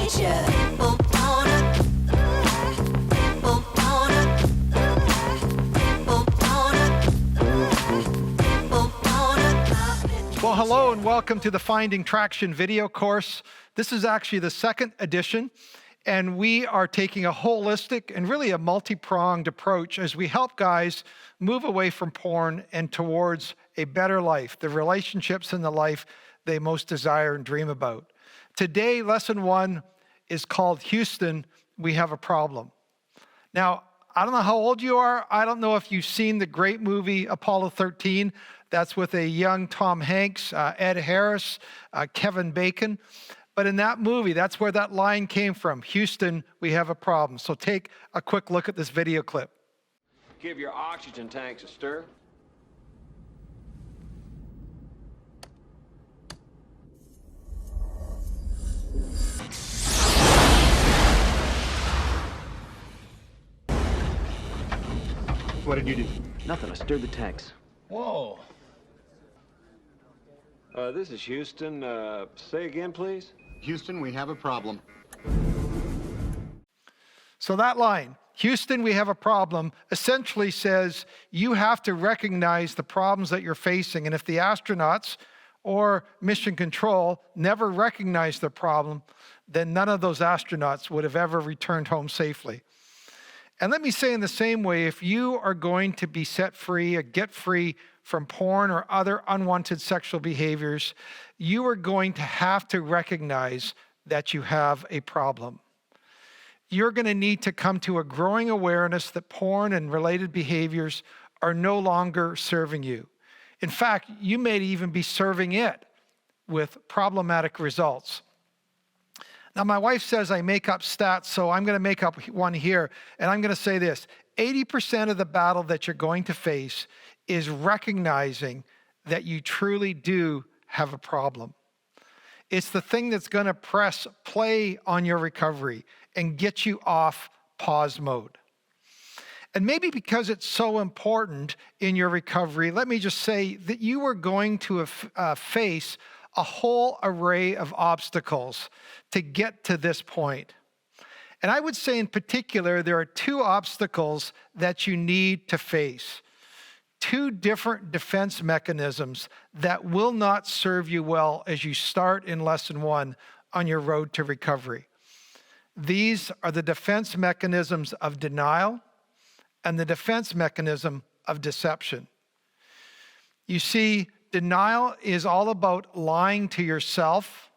Well, hello and welcome to the Finding Traction video course. This is actually the second edition, and we are taking a holistic and really a multi-pronged approach as we help guys move away from porn and towards a better life, the relationships in the life they most desire and dream about. Today, lesson 1 is called Houston, We Have a Problem. Now, I don't know how old you are. I don't know if you've seen the great movie Apollo 13. That's with a young Tom Hanks, Ed Harris, Kevin Bacon. But in that movie, that's where that line came from. Houston, we have a problem. So take a quick look at this video clip. Give your oxygen tanks a stir. What did you do? Nothing, I stirred the tanks. Whoa. This is Houston. Say again, please. Houston, we have a problem. So that line, Houston, we have a problem, essentially says you have to recognize the problems that you're facing. And if the astronauts or mission control never recognized the problem, then none of those astronauts would have ever returned home safely. And let me say in the same way, if you are going to be set free or get free from porn or other unwanted sexual behaviors, you are going to have to recognize that you have a problem. You're going to need to come to a growing awareness that porn and related behaviors are no longer serving you. In fact, you may even be serving it with problematic results. Now, my wife says I make up stats, so I'm going to make up one here, and I'm going to say this. 80% of the battle that you're going to face is recognizing that you truly do have a problem. It's the thing that's going to press play on your recovery and get you off pause mode. And maybe because it's so important in your recovery, let me just say that you are going to face a whole array of obstacles to get to this point. And I would say in particular, there are 2 obstacles that you need to face. 2 different defense mechanisms that will not serve you well as you start in lesson 1 on your road to recovery. These are the defense mechanisms of denial and the defense mechanism of deception. You see, denial is all about lying to yourself,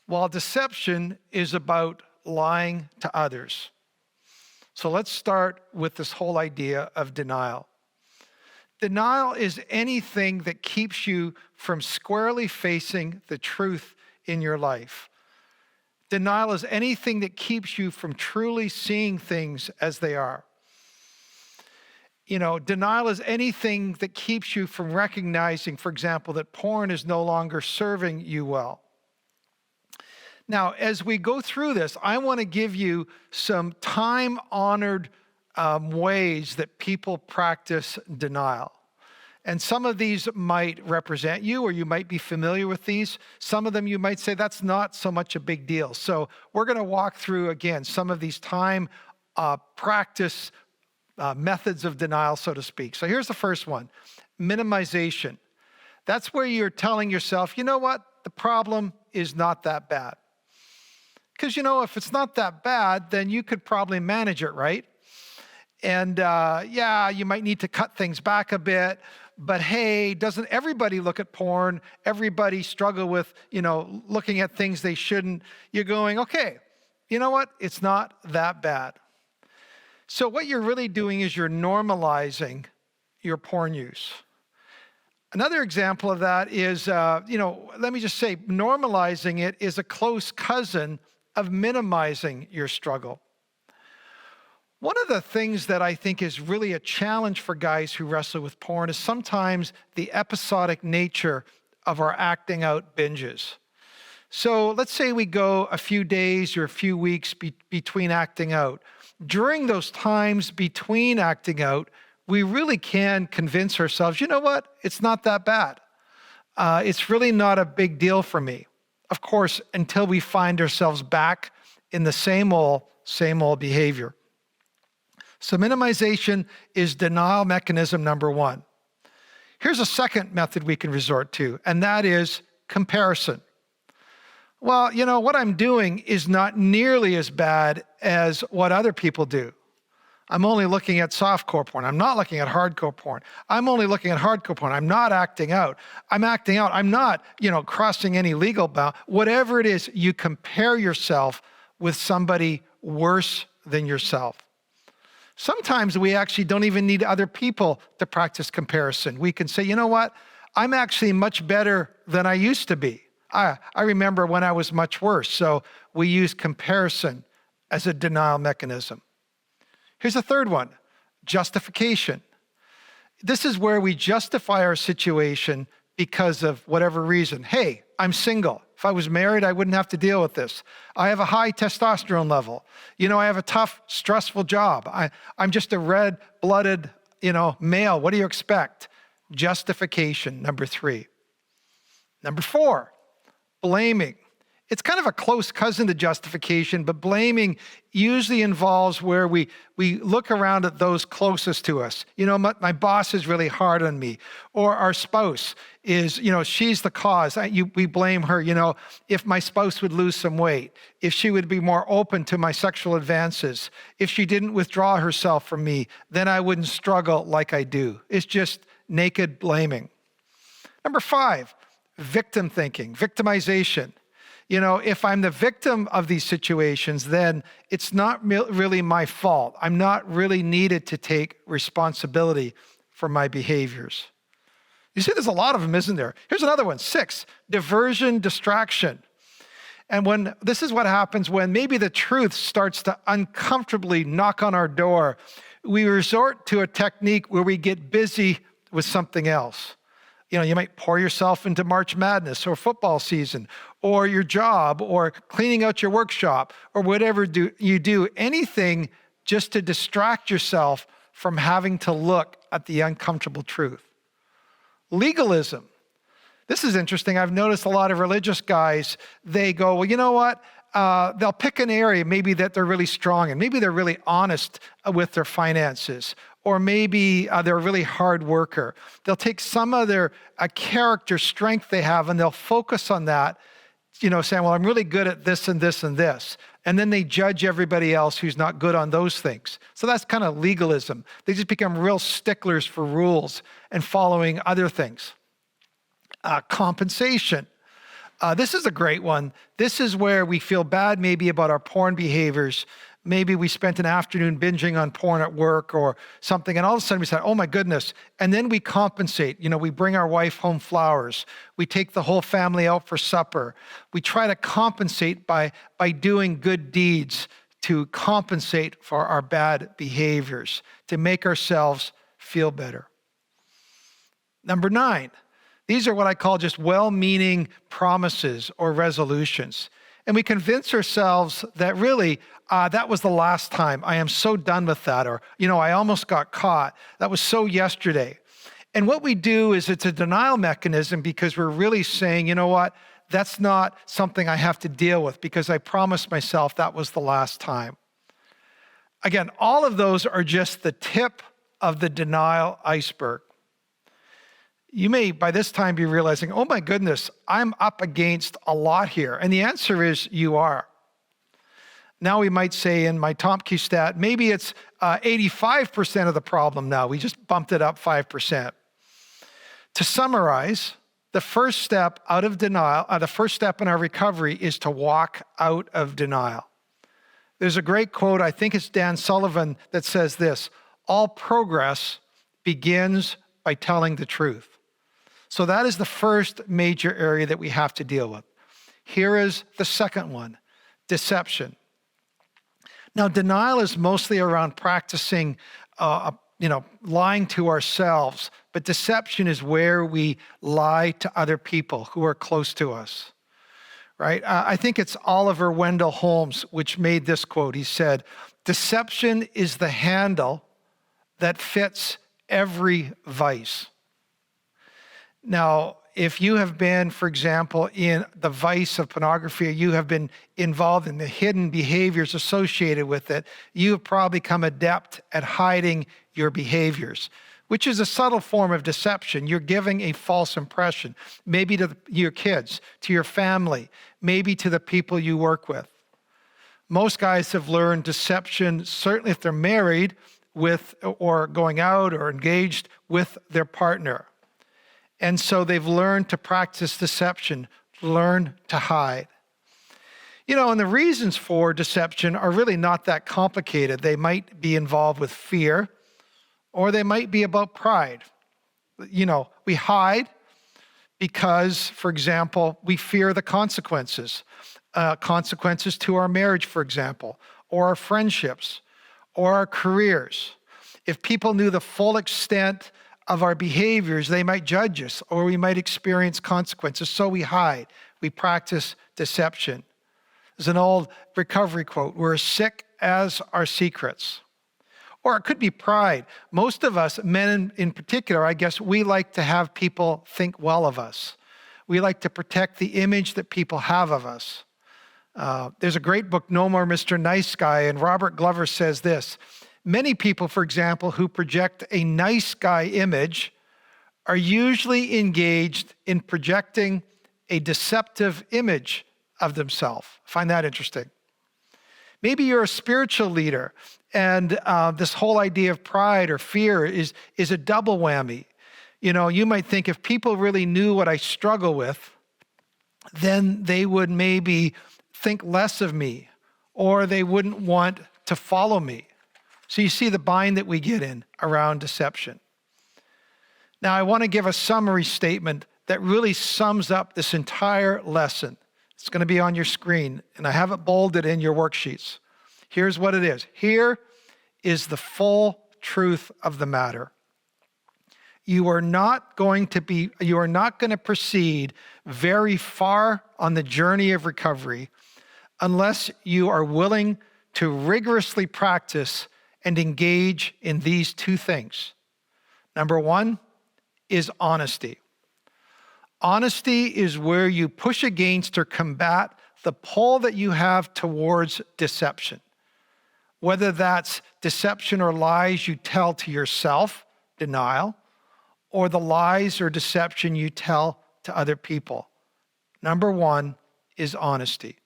while deception is about lying to others. So let's start with this whole idea of denial. Denial is anything that keeps you from squarely facing the truth in your life. Denial is anything that keeps you from truly seeing things as they are. Denial is anything that keeps you from recognizing, for example, that porn is no longer serving you well. Now, as we go through this, I want to give you some time-honored ways that people practice denial. And some of these might represent you, or you might be familiar with these. Some of them you might say, that's not so much a big deal. So we're going to walk through, again, some of these time practice methods of denial, so to speak. So here's the first one, minimization. That's where you're telling yourself, you know what? The problem is not that bad. Because, if it's not that bad, then you could probably manage it, right? And you might need to cut things back a bit, but hey, doesn't everybody look at porn? Everybody struggle with, looking at things they shouldn't. You're going, okay, you know what? It's not that bad. So what you're really doing is you're normalizing your porn use. Another example of that is, let me just say, normalizing it is a close cousin of minimizing your struggle. One of the things that I think is really a challenge for guys who wrestle with porn is sometimes the episodic nature of our acting out binges. So let's say we go a few days or a few weeks between acting out. During those times between acting out, we really can convince ourselves, you know what, it's not that bad. It's really not a big deal for me. Of course, until we find ourselves back in the same old behavior. So minimization is denial mechanism number one. Here's a second method we can resort to, and that is comparison. Well, what I'm doing is not nearly as bad as what other people do. I'm only looking at softcore porn. I'm not looking at hardcore porn. I'm only looking at hardcore porn. I'm not acting out. I'm acting out. I'm not, crossing any legal bound. Whatever it is, you compare yourself with somebody worse than yourself. Sometimes we actually don't even need other people to practice comparison. We can say, you know what? I'm actually much better than I used to be. I remember when I was much worse. So we use comparison as a denial mechanism. Here's a third one, justification. This is where we justify our situation because of whatever reason. Hey, I'm single. If I was married, I wouldn't have to deal with this. I have a high testosterone level. I have a tough, stressful job. I'm just a red-blooded, male. What do you expect? Justification, number 3. Number 4, blaming. It's kind of a close cousin to justification, but blaming usually involves where we look around at those closest to us. My boss is really hard on me, or our spouse is, she's the cause. We blame her. If my spouse would lose some weight, if she would be more open to my sexual advances, if she didn't withdraw herself from me, then I wouldn't struggle like I do. It's just naked blaming. Number 5, victim thinking, victimization. If I'm the victim of these situations, then it's not really my fault. I'm not really needed to take responsibility for my behaviors. You see, there's a lot of them, isn't there? Here's another one, 6, diversion, distraction. And this is what happens when maybe the truth starts to uncomfortably knock on our door. We resort to a technique where we get busy with something else. You might pour yourself into March Madness or football season or your job or cleaning out your workshop or whatever you do, anything just to distract yourself from having to look at the uncomfortable truth. Legalism. This is interesting. I've noticed a lot of religious guys, they go, well, you know what? They'll pick an area maybe that they're really strong in. Maybe they're really honest with their finances. Or maybe they're a really hard worker. They'll take some of their character strength they have and they'll focus on that, saying, well, I'm really good at this and this and this. And then they judge everybody else who's not good on those things. So that's kind of legalism. They just become real sticklers for rules and following other things. Compensation. This is a great one. This is where we feel bad maybe about our porn behaviors. Maybe we spent an afternoon binging on porn at work or something, and all of a sudden we said, oh my goodness. And then we compensate. We bring our wife home flowers. We take the whole family out for supper. We try to compensate by doing good deeds to compensate for our bad behaviors, to make ourselves feel better. Number 9, these are what I call just well-meaning promises or resolutions. And we convince ourselves that really, that was the last time. I am so done with that. Or, I almost got caught. That was so yesterday. And what we do is it's a denial mechanism because we're really saying, you know what? That's not something I have to deal with because I promised myself that was the last time. Again, all of those are just the tip of the denial iceberg. You may, by this time, be realizing, oh my goodness, I'm up against a lot here. And the answer is you are. Now we might say in my Tomke stat, maybe it's 85% of the problem now. We just bumped it up 5%. To summarize, the first step out of denial, the first step in our recovery is to walk out of denial. There's a great quote, I think it's Dan Sullivan, that says this: all progress begins by telling the truth. So that is the first major area that we have to deal with. Here is the second one, deception. Now, denial is mostly around practicing, lying to ourselves, but deception is where we lie to other people who are close to us, right? I think it's Oliver Wendell Holmes which made this quote. He said, deception is the handle that fits every vice. Now, if you have been, for example, in the vice of pornography, or you have been involved in the hidden behaviors associated with it, you have probably become adept at hiding your behaviors, which is a subtle form of deception. You're giving a false impression, maybe to your kids, to your family, maybe to the people you work with. Most guys have learned deception, certainly if they're married with, or going out or engaged with their partner. And so they've learned to practice deception, learn to hide. You know, and the reasons for deception are really not that complicated. They might be involved with fear, or they might be about pride. You know, we hide because, for example, we fear the consequences. Consequences to our marriage, for example, or our friendships, or our careers. If people knew the full extent of our behaviors, they might judge us, or we might experience consequences. So we hide. We practice deception. There's an old recovery quote, we're as sick as our secrets. Or it could be pride. Most of us, men in particular, I guess, we like to have people think well of us. We like to protect the image that people have of us. There's a great book, No More Mr. Nice Guy, and Robert Glover says this: many people, for example, who project a nice guy image are usually engaged in projecting a deceptive image of themselves. Find that interesting. Maybe you're a spiritual leader, and this whole idea of pride or fear is a double whammy. You know, you might think if people really knew what I struggle with, then they would maybe think less of me, or they wouldn't want to follow me. So you see the bind that we get in around deception. Now, I want to give a summary statement that really sums up this entire lesson. It's going to be on your screen, and I have it bolded in your worksheets. Here's what it is. Here is the full truth of the matter. You are not going to proceed very far on the journey of recovery unless you are willing to rigorously practice and engage in these two things. Number one is honesty. Honesty is where you push against or combat the pull that you have towards deception. Whether that's deception or lies you tell to yourself, denial, or the lies or deception you tell to other people. Number one is honesty.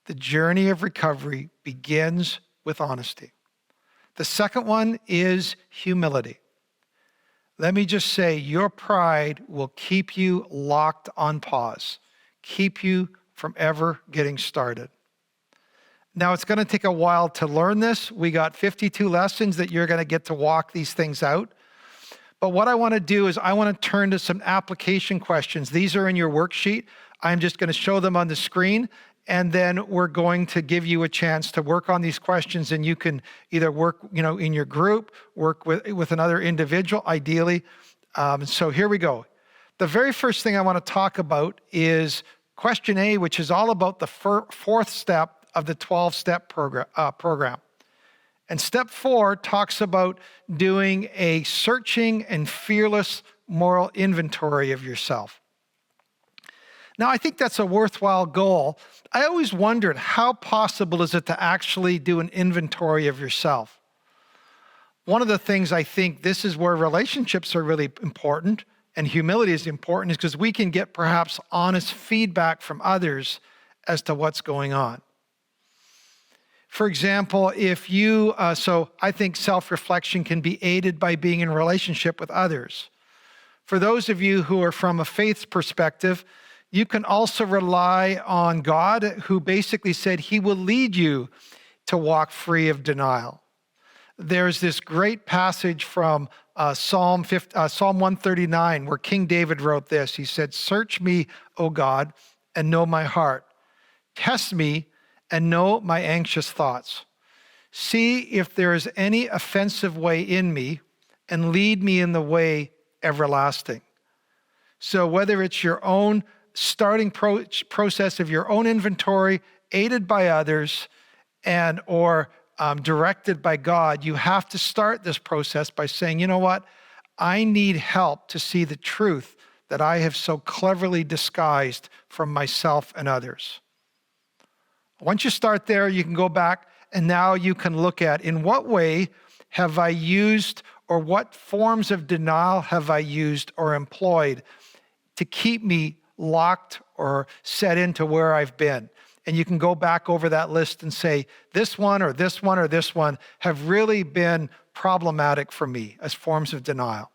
The journey of recovery begins with honesty. The second one is humility. Let me just say, your pride will keep you locked on pause, keep you from ever getting started. Now, it's going to take a while to learn this. We got 52 lessons that you're going to get to walk these things out. But what I want to do is I want to turn to some application questions. These are in your worksheet. I'm just going to show them on the screen, and then we're going to give you a chance to work on these questions, and you can either work, in your group, work with another individual, ideally. So here we go. The very first thing I want to talk about is question A, which is all about the fourth step of the 12-step program. And step 4 talks about doing a searching and fearless moral inventory of yourself. Now, I think that's a worthwhile goal. I always wondered, how possible is it to actually do an inventory of yourself? One of the things I think this is where relationships are really important and humility is important, is because we can get perhaps honest feedback from others as to what's going on. For example, if you, so I think self-reflection can be aided by being in a relationship with others. For those of you who are from a faith perspective, you can also rely on God, who basically said he will lead you to walk free of denial. There's this great passage from Psalm 139 where King David wrote this. He said, "Search me, O God, and know my heart. Test me and know my anxious thoughts. See if there is any offensive way in me, and lead me in the way everlasting." So whether it's your own starting process of your own inventory, aided by others, and or directed by God, you have to start this process by saying, you know what? I need help to see the truth that I have so cleverly disguised from myself and others? Once you start there, you can go back and now you can look at in what way have I used or what forms of denial have I used or employed to keep me locked or set into where I've been. And you can go back over that list and say, this one or this one or this one have really been problematic for me as forms of denial.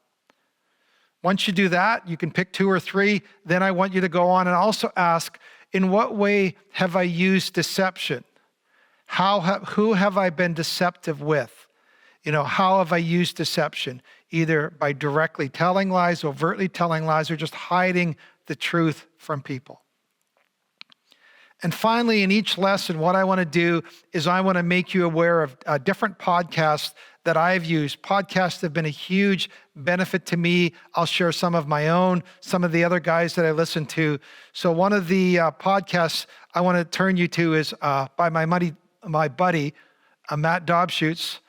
Once you do that, you can pick 2 or 3. Then I want you to go on and also ask, in what way have I used deception? Who have I been deceptive with? How have I used deception? Either by directly telling lies, overtly telling lies, or just hiding the truth from people. And finally, in each lesson, what I want to do is I want to make you aware of different podcasts that I've used. Podcasts have been a huge benefit to me. I'll share some of my own, some of the other guys that I listen to. So one of the podcasts I want to turn you to is by my buddy, Matt Dobschutz.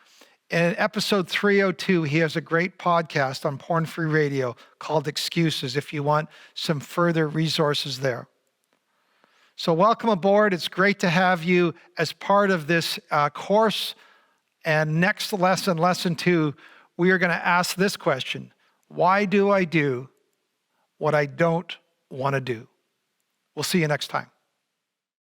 In episode 302, he has a great podcast on Porn Free Radio called Excuses, if you want some further resources there. So welcome aboard. It's great to have you as part of this course. And next lesson, lesson 2, we are going to ask this question: why do I do what I don't want to do? We'll see you next time.